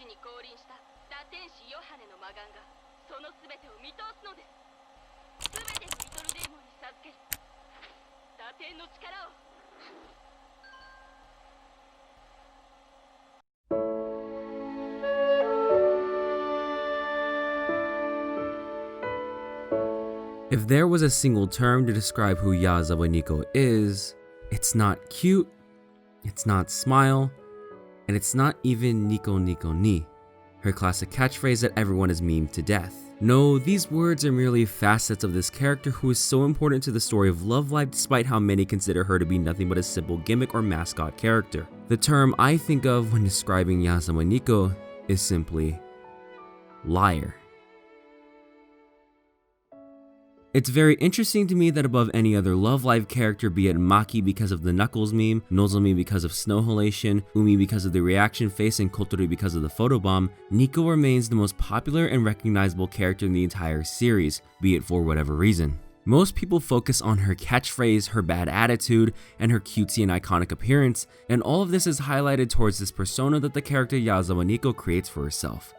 地に降臨した堕天使ヨハネの魔眼がその全てを見通すのです。全てのリトルデーモンに授ける堕天の力を。If there was a single term to describe who Yazawa Nico is, it's not cute, it's not smile, and it's not even Nico Nico Nii, her classic catchphrase that everyone has memed to death. No, these words are merely facets of this character who is so important to the story of Love Live despite how many consider her to be nothing but a simple gimmick or mascot character. The term I think of when describing Yazawa Nico is simply liar. It's very interesting to me that above any other Love Live character, be it Maki because of the Knuckles meme, Nozomi because of snow halation, Umi because of the reaction face, and Kotori because of the photobomb, Nico remains the most popular and recognizable character in the entire series, be it for whatever reason. Most people focus on her catchphrase, her bad attitude, and her cutesy and iconic appearance, and all of this is highlighted towards this persona that the character Yazawa Nico creates for herself.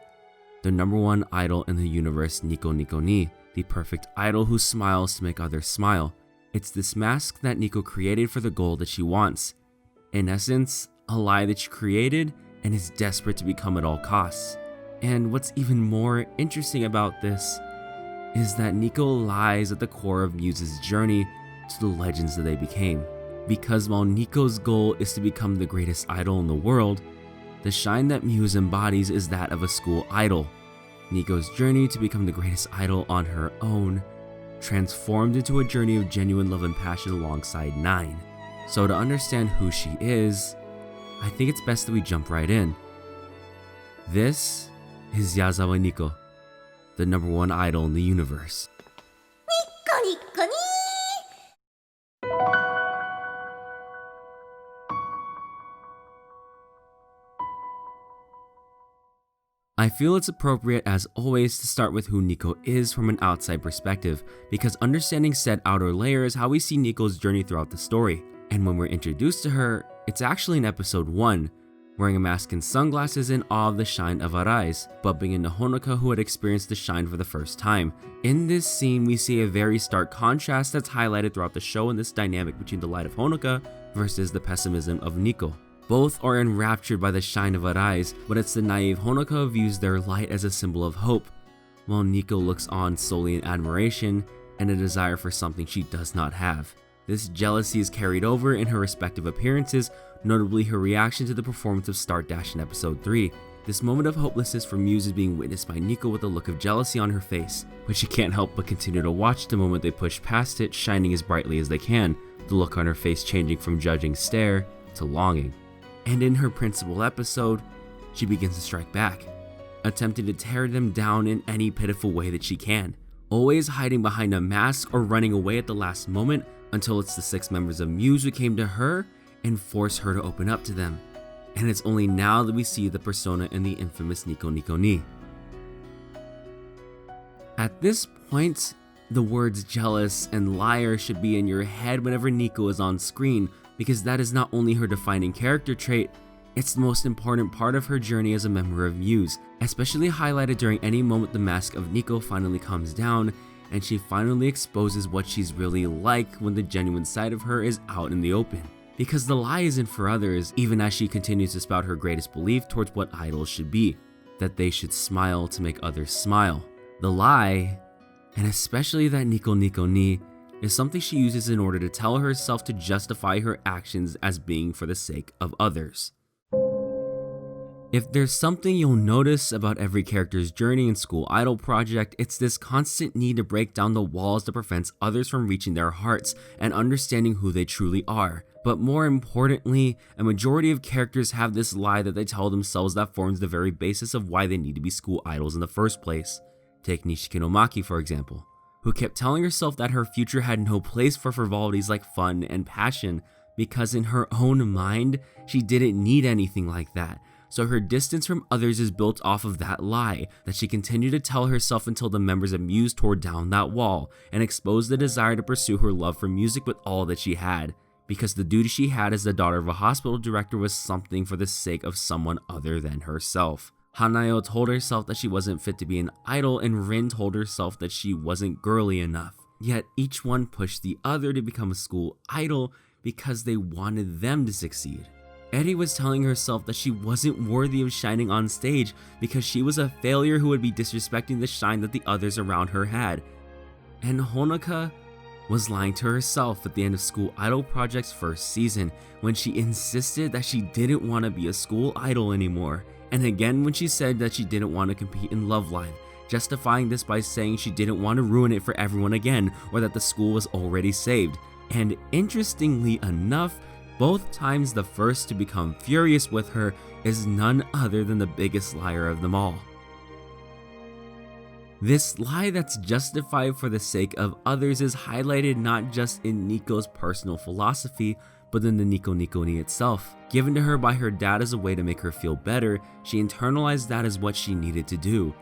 The #1 idol in the universe, Nico Nico Nii, the perfect idol who smiles to make others smile. It's this mask that Nico created for the goal that she wants. In essence, a lie that she created and is desperate to become at all costs. And what's even more interesting about this is that Nico lies at the core of Muse's journey to the legends that they became. Because while Nico's goal is to become the greatest idol in the world, the shine that Muse embodies is that of a school idol. Nico's journey to become the greatest idol on her own transformed into a journey of genuine love and passion alongside 9. So to understand who she is, I think it's best that we jump right in. This is Yazawa Nico, the #1 idol in the universe. Nico Nico Nii! I feel it's appropriate as always to start with who Nico is from an outside perspective, because understanding said outer layer is how we see Nico's journey throughout the story. And when we're introduced to her, it's actually in episode 1, wearing a mask and sunglasses in awe of the shine of Arise, bumping into Honoka who had experienced the shine for the first time. In this scene, we see a very stark contrast that's highlighted throughout the show in this dynamic between the light of Honoka versus the pessimism of Nico. Both are enraptured by the shine of Arise, but it's the naive Honoka who views their light as a symbol of hope, while Nico looks on solely in admiration and a desire for something she does not have. This jealousy is carried over in her respective appearances, notably her reaction to the performance of Start Dash in episode 3. This moment of hopelessness for Muse is being witnessed by Nico with a look of jealousy on her face, but she can't help but continue to watch the moment they push past it, shining as brightly as they can, the look on her face changing from judging stare to longing. And in her principal episode, she begins to strike back, attempting to tear them down in any pitiful way that she can, always hiding behind a mask or running away at the last moment until it's the 6 members of Muse who came to her and forced her to open up to them. And it's only now that we see the persona in the infamous Nico Nico Nii. At this point, the words jealous and liar should be in your head whenever Nico is on screen, because that is not only her defining character trait, it's the most important part of her journey as a member of Muse, especially highlighted during any moment the mask of Nico finally comes down and she finally exposes what she's really like when the genuine side of her is out in the open. Because the lie isn't for others, even as she continues to spout her greatest belief towards what idols should be, that they should smile to make others smile. The lie, and especially that Nico Nico Nii, is something she uses in order to tell herself to justify her actions as being for the sake of others. If there's something you'll notice about every character's journey in School Idol Project, it's this constant need to break down the walls that prevents others from reaching their hearts and understanding who they truly are. But more importantly, a majority of characters have this lie that they tell themselves that forms the very basis of why they need to be school idols in the first place. Take Nishiki no Maki for example, who kept telling herself that her future had no place for frivolities like fun and passion, because in her own mind, she didn't need anything like that. So her distance from others is built off of that lie that she continued to tell herself until the members of Muse tore down that wall and exposed the desire to pursue her love for music with all that she had, because the duty she had as the daughter of a hospital director was something for the sake of someone other than herself. Hanayo told herself that she wasn't fit to be an idol, and Rin told herself that she wasn't girly enough. Yet each one pushed the other to become a school idol because they wanted them to succeed. Eri was telling herself that she wasn't worthy of shining on stage because she was a failure who would be disrespecting the shine that the others around her had. And Honoka was lying to herself at the end of School Idol Project's first season when she insisted that she didn't want to be a school idol anymore, and again when she said that she didn't want to compete in Love Live, justifying this by saying she didn't want to ruin it for everyone again or that the school was already saved. And interestingly enough, both times the first to become furious with her is none other than the biggest liar of them all. This lie that's justified for the sake of others is highlighted not just in Nico's personal philosophy, but in the Nico Nico Nii itself. Given to her by her dad as a way to make her feel better, she internalized that as what she needed to do.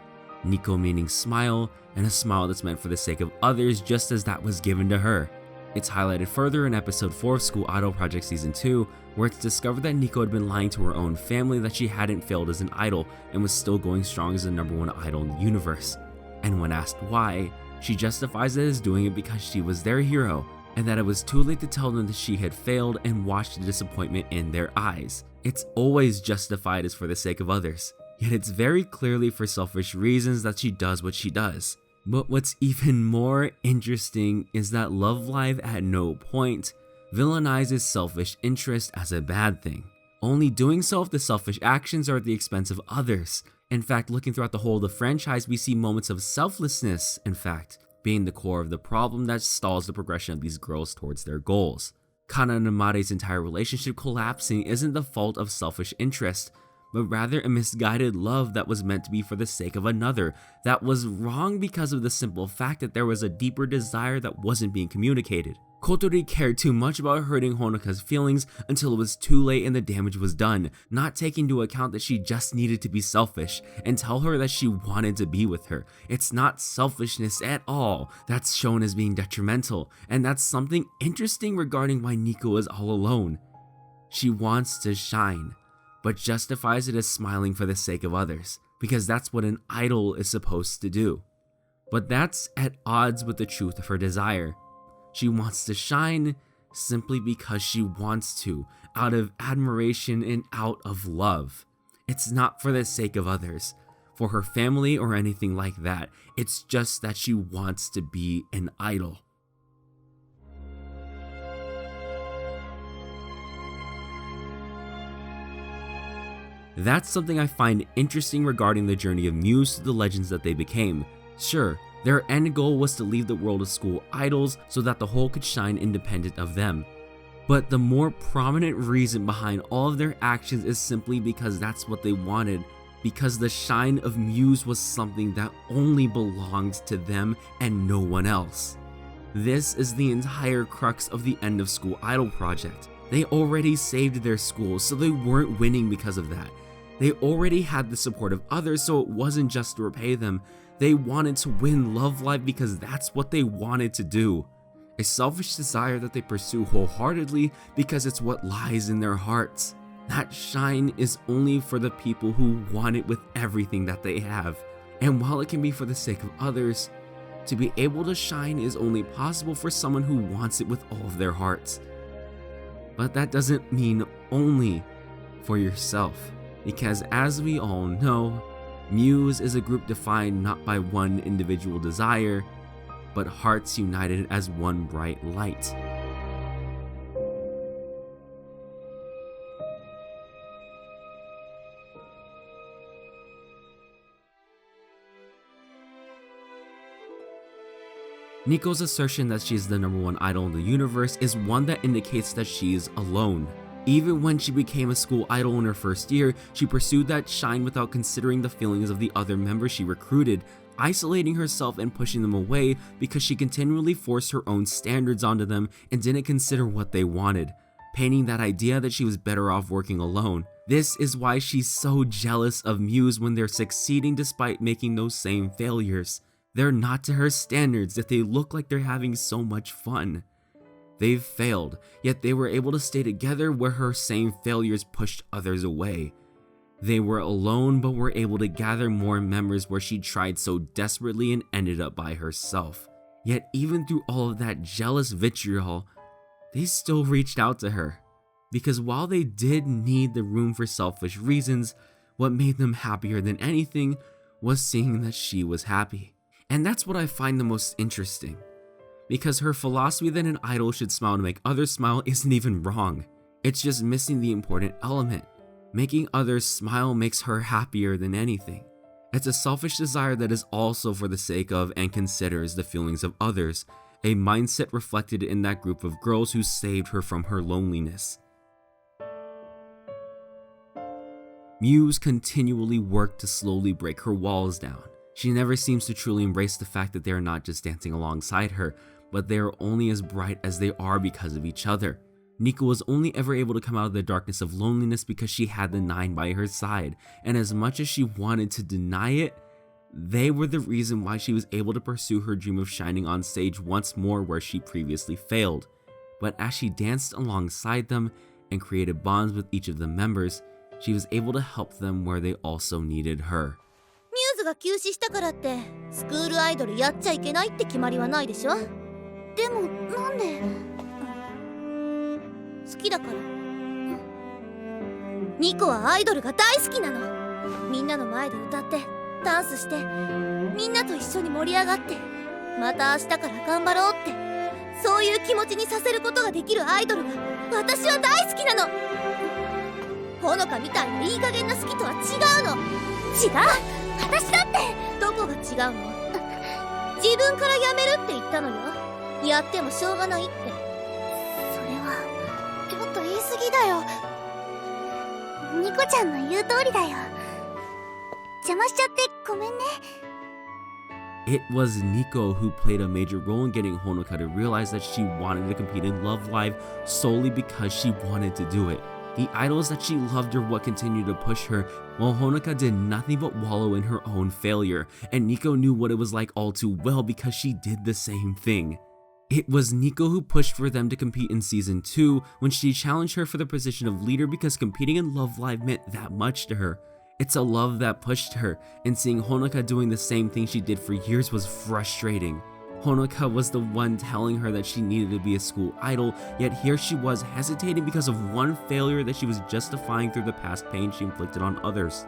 Nico meaning smile, and a smile that's meant for the sake of others, just as that was given to her. It's highlighted further in episode 4 of School Idol Project Season 2, where it's discovered that Nico had been lying to her own family that she hadn't failed as an idol and was still going strong as the #1 idol in the universe. And when asked why, she justifies it as doing it because she was their hero, and that it was too late to tell them that she had failed and watched the disappointment in their eyes. It's always justified as for the sake of others, yet it's very clearly for selfish reasons that she does what she does. But what's even more interesting is that Love Live at no point villainizes selfish interest as a bad thing, only doing so if the selfish actions are at the expense of others. In fact, looking throughout the whole of the franchise, we see moments of selflessness, in fact, being the core of the problem that stalls the progression of these girls towards their goals. Kana and Amare's entire relationship collapsing isn't the fault of selfish interest, but rather a misguided love that was meant to be for the sake of another, that was wrong because of the simple fact that there was a deeper desire that wasn't being communicated. Kotori cared too much about hurting Honoka's feelings until it was too late and the damage was done, not taking into account that she just needed to be selfish and tell her that she wanted to be with her. It's not selfishness at all that's shown as being detrimental, and that's something interesting regarding why Nico is all alone. She wants to shine, but justifies it as smiling for the sake of others, because that's what an idol is supposed to do. But that's at odds with the truth of her desire. She wants to shine simply because she wants to, out of admiration and out of love. It's not for the sake of others, for her family or anything like that. It's just that she wants to be an idol. That's something I find interesting regarding the journey of Muse to the legends that they became. Sure, their end goal was to leave the world of school idols so that the whole could shine independent of them. But the more prominent reason behind all of their actions is simply because that's what they wanted, because the shine of Muse was something that only belonged to them and no one else. This is the entire crux of the end of School Idol Project. They already saved their school, so they weren't winning because of that. They already had the support of others, so it wasn't just to repay them. They wanted to win Love Live because that's what they wanted to do. A selfish desire that they pursue wholeheartedly because it's what lies in their hearts. That shine is only for the people who want it with everything that they have. And while it can be for the sake of others, to be able to shine is only possible for someone who wants it with all of their hearts. But that doesn't mean only for yourself, because as we all know, Muse is a group defined not by one individual desire, but hearts united as one bright light. Nico's assertion that she's the #1 idol in the universe is one that indicates that she's alone. Even when she became a school idol in her first year, she pursued that shine without considering the feelings of the other members she recruited, isolating herself and pushing them away because she continually forced her own standards onto them and didn't consider what they wanted, painting that idea that she was better off working alone. This is why she's so jealous of Muse when they're succeeding despite making those same failures. They're not to her standards, yet they look like they're having so much fun. They've failed, yet they were able to stay together where her same failures pushed others away. They were alone but were able to gather more members where she tried so desperately and ended up by herself. Yet even through all of that jealous vitriol, they still reached out to her. Because while they did need the room for selfish reasons, what made them happier than anything was seeing that she was happy. And that's what I find the most interesting. Because her philosophy that an idol should smile to make others smile isn't even wrong. It's just missing the important element. Making others smile makes her happier than anything. It's a selfish desire that is also for the sake of and considers the feelings of others, a mindset reflected in that group of girls who saved her from her loneliness. Muse continually worked to slowly break her walls down. She never seems to truly embrace the fact that they are not just dancing alongside her, but they are only as bright as they are because of each other. Nico was only ever able to come out of the darkness of loneliness because she had the 9 by her side, and as much as she wanted to deny it, they were the reason why she was able to pursue her dream of shining on stage once more where she previously failed. But as she danced alongside them and created bonds with each of the members, she was able to help them where they also needed her. ミューズが休止したからってスクールアイドルやっちゃいけないって決まりはないでしょ。でもなんで好きだから。ニコはアイドルが大好きなの。みんなの前で歌ってダンスしてみんなと一緒に盛り上がってまた明日から頑張ろうってそういう気持ちにさせることができるアイドルが私は大好きなの。ほのかみたいないい加減な好きとは違うの。違う、私だって。どこが違うの？自分からやめるって言ったのよ。やってもしょうがないって。それはちょっと言い過ぎだよ。ニコちゃんの言う通りだよ。邪魔しちゃってごめんね。It was Nico who played a major role in getting Honoka to realize that she wanted to compete in Love Live solely because she wanted to do it. The idols that she loved are what continued to push her, while Honoka did nothing but wallow in her own failure, and Nico knew what it was like all too well because she did the same thing. It was Nico who pushed for them to compete in Season 2 when she challenged her for the position of leader because competing in Love Live meant that much to her. It's a love that pushed her, and seeing Honoka doing the same thing she did for years was frustrating. Honoka was the one telling her that she needed to be a school idol, yet here she was hesitating because of one failure that she was justifying through the past pain she inflicted on others.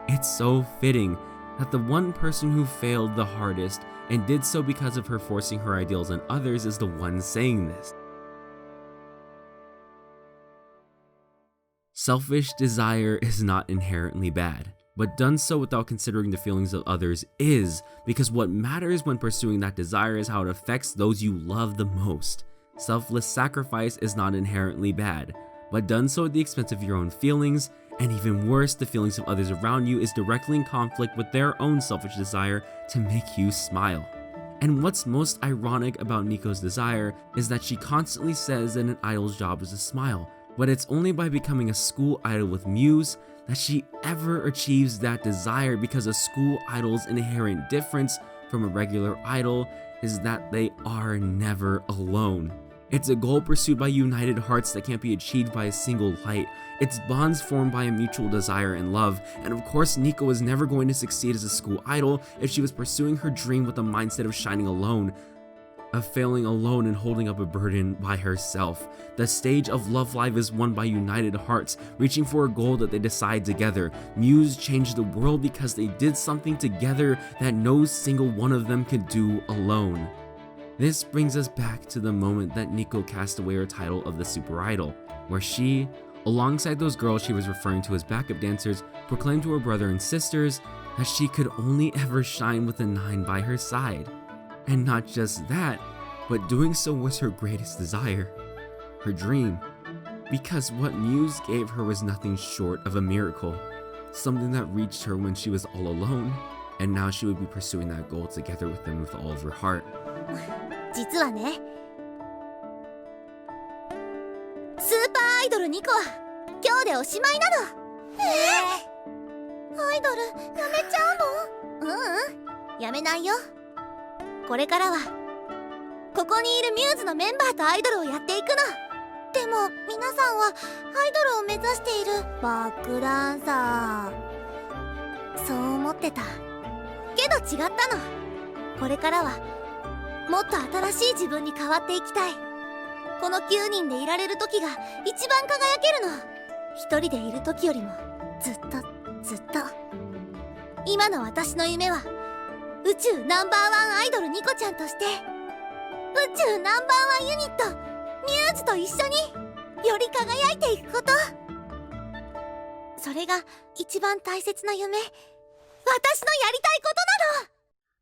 It's so fitting that the one person who failed the hardest and did so because of her forcing her ideals on others is the one saying this. Selfish desire is not inherently bad, but done so without considering the feelings of others is, because what matters when pursuing that desire is how it affects those you love the most. Selfless sacrifice is not inherently bad, but done so at the expense of your own feelings, and even worse, the feelings of others around you is directly in conflict with their own selfish desire to make you smile. And what's most ironic about Nico's desire is that she constantly says that an idol's job is to smile, but it's only by becoming a school idol with Muse that she ever achieves that desire, because a school idol's inherent difference from a regular idol is that they are never alone. It's a goal pursued by united hearts that can't be achieved by a single light. It's bonds formed by a mutual desire and love, and of course Nico was never going to succeed as a school idol if she was pursuing her dream with the mindset of shining alone, of failing alone and holding up a burden by herself. The stage of Love Live is won by united hearts, reaching for a goal that they decide together. Muse changed the world because they did something together that no single one of them could do alone. This brings us back to the moment that Nico cast away her title of the Super Idol, where she, alongside those girls she was referring to as backup dancers, proclaimed to her brother and sisters that she could only ever shine with a 9 by her side. And not just that, but doing so was her greatest desire, her dream, because what Muse gave her was nothing short of a miracle, something that reached her when she was all alone, and now she would be pursuing that goal together with them with all of her heart. 実はね、スーパーアイドルニコは今日でおしまいなの。アイドルやめちゃうの？やめないよ。これからはここにいるミューズのメンバーとアイドルをやっていくの。でも皆さんはアイドルを目指しているバックダンサー、そう思ってたけど違ったの。これからはもっと新しい自分に変わっていきたい。この9人でいられる時が一番輝けるの。一人でいる時よりもずっと今の私の夢は宇宙ナンバーワンアイドルニコちゃんとして宇宙ナンバーワンユニットミューズと一緒により輝いていくこと。それが一番大切な夢、私のやりたいことなの。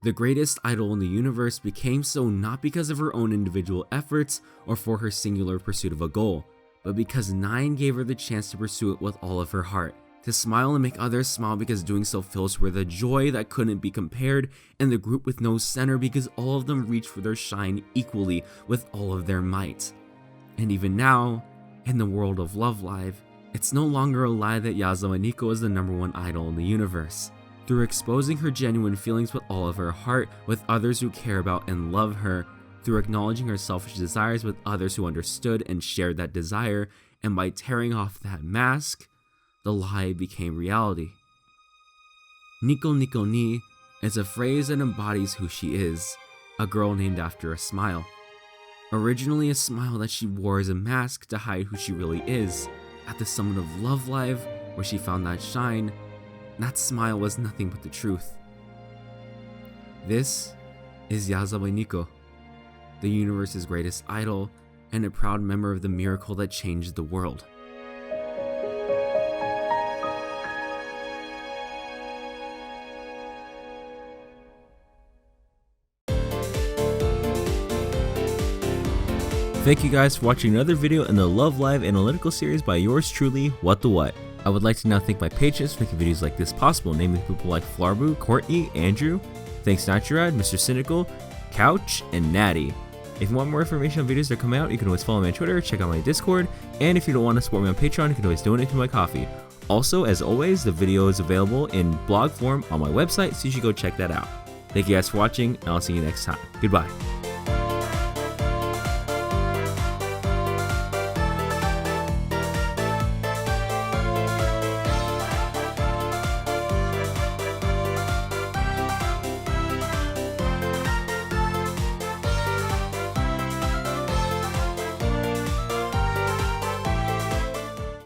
The greatest idol in the universe became so not because of her own individual efforts or for her singular pursuit of a goal, but because Nine gave her the chance to pursue it with all of her heart, to smile and make others smile because doing so fills her with a joy that couldn't be compared, and the group with no center because all of them reached for their shine equally with all of their might. And even now, in the world of Love Live, it's no longer a lie that Yazawa Nico is the #1 idol in the universe. Through exposing her genuine feelings with all of her heart with others who care about and love her, through acknowledging her selfish desires with others who understood and shared that desire, and by tearing off that mask, the lie became reality. Nico Nico Nii is a phrase that embodies who she is, a girl named after a smile. Originally a smile that she wore as a mask to hide who she really is. At the summit of Love Live, where she found that shine, that smile was nothing but the truth. This is Yazawa Nico, the universe's greatest idol and a proud member of the miracle that changed the world. Thank you guys for watching another video in the Love Live analytical series by yours truly, WattheWut. I would like to now thank my patrons for making videos like this possible, namely people like Flarbu, Courtney, Andrew, thanks Naturad, Mr. Cynical, Couch, and Natty. If you want more information on videos that come out, you can always follow me on Twitter, check out my Discord, and if you don't want to support me on Patreon, you can always donate to my coffee. Also, as always, the video is available in blog form on my website, so you should go check that out. Thank you guys for watching, and I'll see you next time. Goodbye.